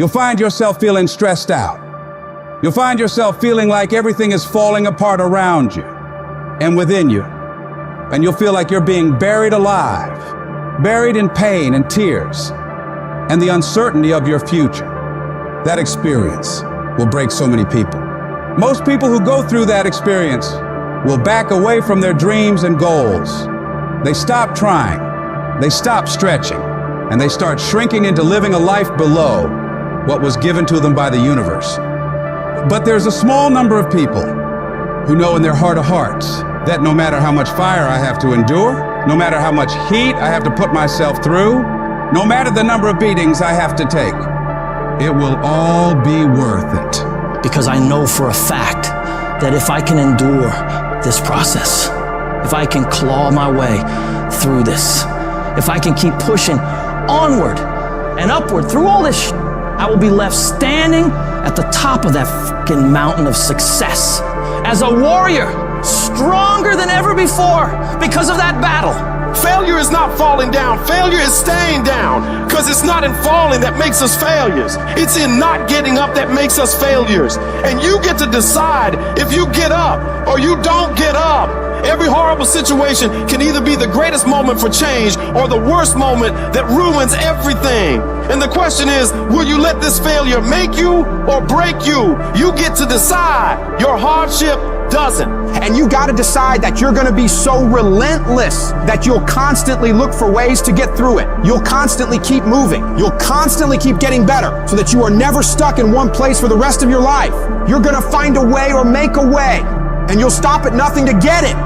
You'll find yourself feeling stressed out. You'll find yourself feeling like everything is falling apart around you and within you. And you'll feel like you're being buried alive, buried in pain and tears and the uncertainty of your future. That experience will break so many people. Most people who go through that experience will back away from their dreams and goals. They stop trying, they stop stretching, and they start shrinking into living a life below what was given to them by the universe. But there's a small number of people who know in their heart of hearts that no matter how much fire I have to endure, no matter how much heat I have to put myself through, no matter the number of beatings I have to take, it will all be worth it. Because I know for a fact that if I can endure this process, if I can claw my way through this, if I can keep pushing onward and upward through all this, I will be left standing at the top of that fucking mountain of success as a warrior, stronger than ever before because of that battle. Failure is not falling down. Failure is staying down, because it's not in falling that makes us failures. It's in not getting up that makes us failures. And you get to decide if you get up or you don't get up. Every horrible situation can either be the greatest moment for change or the worst moment that ruins everything. And the question is, will you let this failure make you or break you? You get to decide. Your hardship doesn't. And you got to decide that you're going to be so relentless that you'll constantly look for ways to get through it. You'll constantly keep moving. You'll constantly keep getting better so that you are never stuck in one place for the rest of your life. You're going to find a way or make a way, and you'll stop at nothing to get it.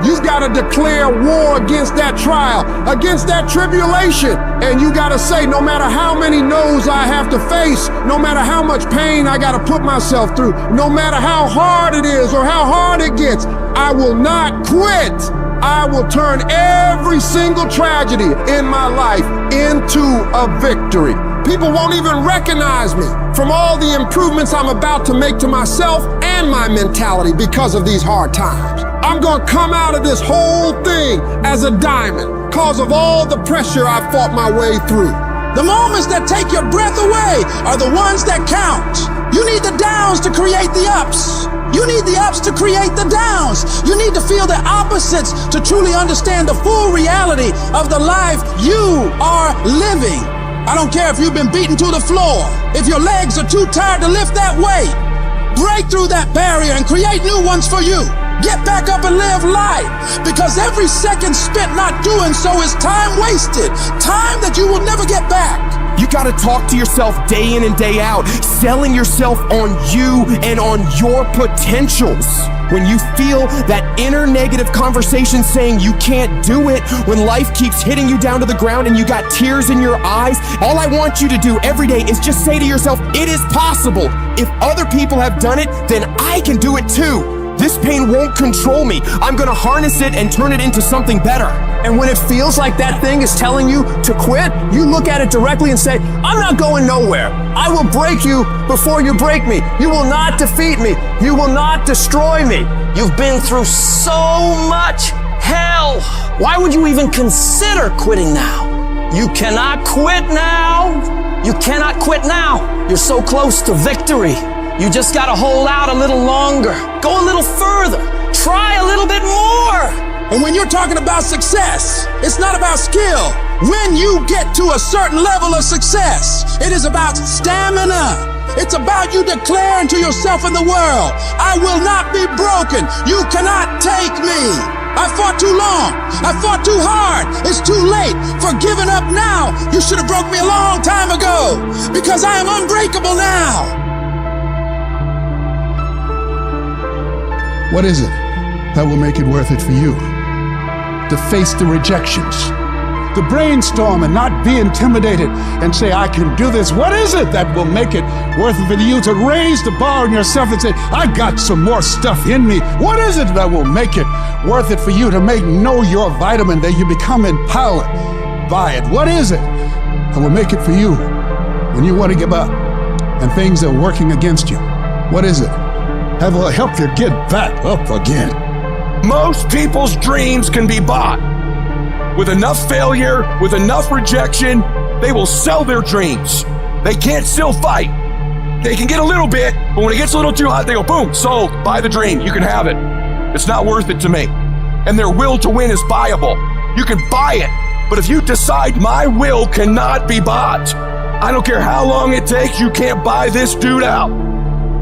You've got to declare war against that trial, against that tribulation. And you got to say, no matter how many no's I have to face, no matter how much pain I got to put myself through, no matter how hard it is or how hard it gets, I will not quit. I will turn every single tragedy in my life into a victory. People won't even recognize me from all the improvements I'm about to make to myself and my mentality because of these hard times. I'm gonna come out of this whole thing as a diamond because of all the pressure I fought my way through. The moments that take your breath away are the ones that count. You need the downs to create the ups. You need the ups to create the downs. You need to feel the opposites to truly understand the full reality of the life you are living. I don't care if you've been beaten to the floor, if your legs are too tired to lift that weight. Break through that barrier and create new ones for you. Get back up and live life, because every second spent not doing so is time wasted, time that you will never get back. You gotta talk to yourself day in and day out, selling yourself on you and on your potentials. When you feel that inner negative conversation saying you can't do it, when life keeps hitting you down to the ground and you got tears in your eyes, all I want you to do every day is just say to yourself, it is possible. If other people have done it, then I can do it too. This pain won't control me. I'm gonna harness it and turn it into something better. And when it feels like that thing is telling you to quit, you look at it directly and say, I'm not going nowhere. I will break you before you break me. You will not defeat me. You will not destroy me. You've been through so much hell. Why would you even consider quitting now? You cannot quit now. You cannot quit now. You're so close to victory. You just gotta hold out a little longer. Go a little further. Try a little bit more. And when you're talking about success, it's not about skill. When you get to a certain level of success, it is about stamina. It's about you declaring to yourself and the world, I will not be broken. You cannot take me. I fought too long. I fought too hard. It's too late for giving up now. You should have broke me a long time ago, because I am unbreakable now. What is it that will make it worth it for you? To face the rejections, to brainstorm and not be intimidated and say, I can do this. What is it that will make it worth it for you to raise the bar on yourself and say, I got some more stuff in me? What is it that will make it worth it for you to know your vitamin, that you become empowered by it? What is it that will make it for you when you want to give up and things are working against you? What is it that will help you get back up again? Most people's dreams can be bought. With enough failure, with enough rejection, they will sell their dreams. They can't still fight. They can get a little bit, but when it gets a little too hot, they go, boom, sold, buy the dream, you can have it. It's not worth it to me. And their will to win is buyable. You can buy it, but if you decide my will cannot be bought, I don't care how long it takes, you can't buy this dude out.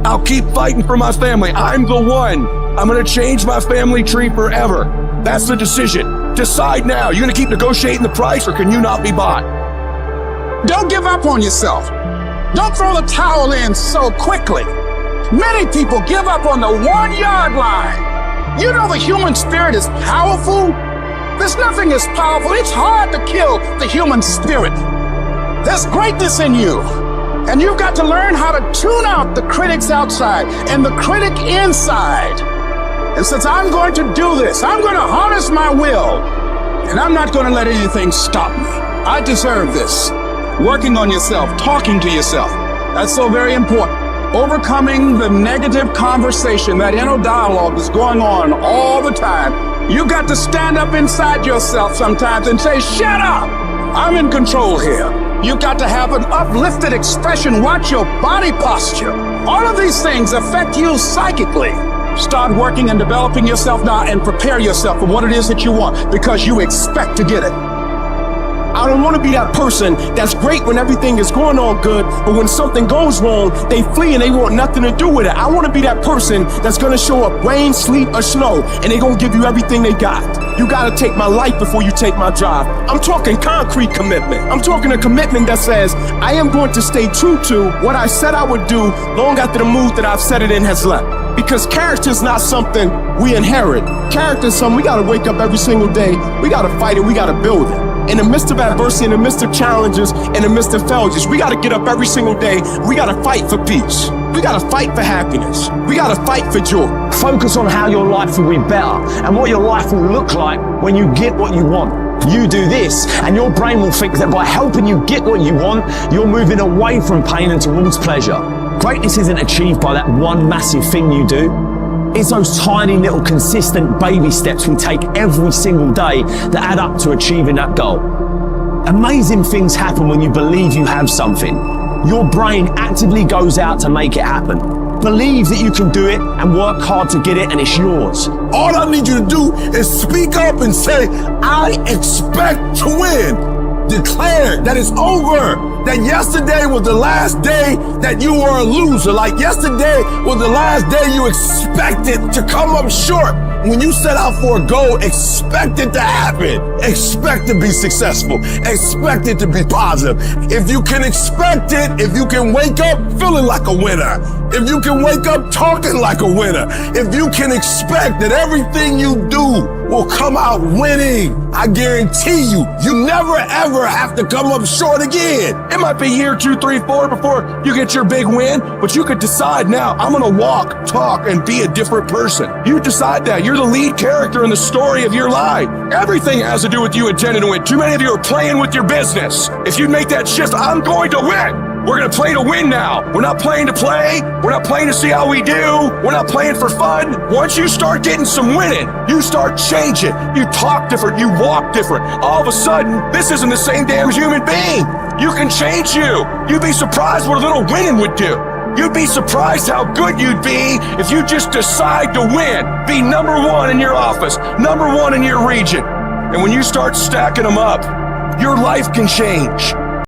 I'll keep fighting for my family. I'm the one. I'm gonna change my family tree forever. That's the decision. Decide now. You're gonna keep negotiating the price, or can you not be bought? Don't give up on yourself. Don't throw the towel in so quickly. Many people give up on the 1 yard line. You know the human spirit is powerful. There's nothing as powerful. It's hard to kill the human spirit. There's greatness in you. And you've got to learn how to tune out the critics outside and the critic inside. And since I'm going to do this, I'm going to harness my will, and I'm not going to let anything stop me. I deserve this. Working on yourself, talking to yourself, that's so very important. Overcoming the negative conversation, that inner dialogue is going on all the time. You got to stand up inside yourself sometimes and say, shut up, I'm in control here. You got to have an uplifted expression. Watch your body posture. All of these things affect you psychically. Start working and developing yourself now and prepare yourself for what it is that you want, because you expect to get it. I don't want to be that person that's great when everything is going on good, but when something goes wrong, they flee and they want nothing to do with it. I want to be that person that's going to show up rain, sleet, or snow, and they're going to give you everything they got. You got to take my life before you take my job. I'm talking concrete commitment. I'm talking a commitment that says, I am going to stay true to what I said I would do long after the mood that I've set it in has left. Because character is not something we inherit. Character is something we got to wake up every single day. We got to fight it. We got to build it. In the midst of adversity, in the midst of challenges, in the midst of failures, we got to get up every single day. We got to fight for peace. We got to fight for happiness. We got to fight for joy. Focus on how your life will be better and what your life will look like when you get what you want. You do this, and your brain will think that by helping you get what you want, you're moving away from pain and towards pleasure. Greatness isn't achieved by that one massive thing you do. It's those tiny little consistent baby steps we take every single day that add up to achieving that goal. Amazing things happen when you believe you have something. Your brain actively goes out to make it happen. Believe that you can do it and work hard to get it, and it's yours. All I need you to do is speak up and say, I expect to win. Declare that it's over. That yesterday was the last day that you were a loser. Like yesterday was the last day you expected to come up short. When you set out for a goal, expect it to happen. Expect to be successful. Expect it to be positive. If you can expect it, if you can wake up feeling like a winner, if you can wake up talking like a winner, if you can expect that everything you do will come out winning, I guarantee you, you never ever have to come up short again. It might be year 2, 3, 4 before you get your big win, but you could decide now, I'm gonna walk, talk, and be a different person. You decide that. You're the lead character in the story of your life. Everything has to do with you intending to win. Too many of you are playing with your business. If you make that shift, I'm going to win. We're going to play to win now. We're not playing to play. We're not playing to see how we do. We're not playing for fun. Once you start getting some winning, you start changing. You talk different. You walk different. All of a sudden, this isn't the same damn human being. You can change you. You'd be surprised what a little winning would do. You'd be surprised how good you'd be if you just decide to win. Be number one in your office, number one in your region. And when you start stacking them up, your life can change.